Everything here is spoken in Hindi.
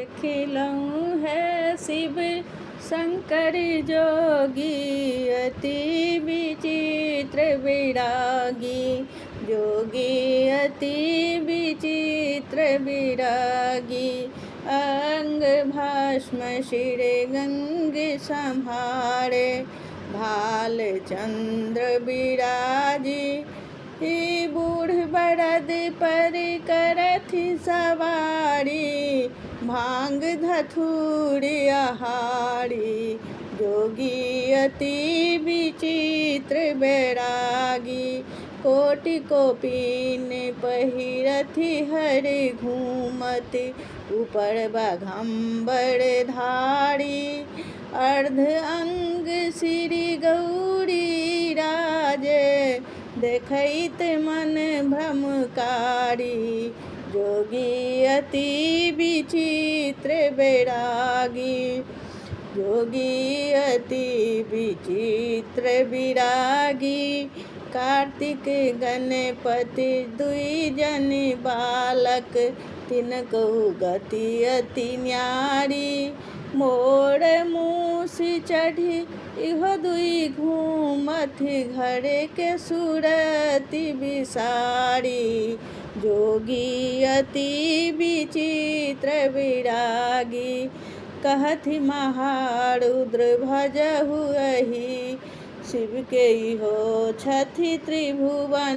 देखिलहुँ है शिव शंकर जोगी, अति विचित्र विरागी। जोगी अति विचित्र विरागी, अंग भस्म शिर गंगे संहारे। भाल चंद्र विराजी, बूढ़ बरद पर करथि सवारी। भांग धथुरी आहारी, जोगी अति विचित्र बैरागी। कोटि कोपिन पहिरथि हरि घूमति, ऊपर बाघंबर धारी। अर्ध अंग श्री गौरी राजे, देखैत मन भ्रमकारी। जोगी अति विचित्र बैरागी, जोगी अति विचित्र विरागी। कार्तिक गणपति दुई जन बालक, तिनको गति अति न्यारी। मोर मूस चढ़ी इहो दुई घूमथि, घर के सुरति बिसारी। जोगी अति विचित्र विरागी, कहथि महारुद्र भजहु अहि। शिव के इहो छथि त्रिभुवन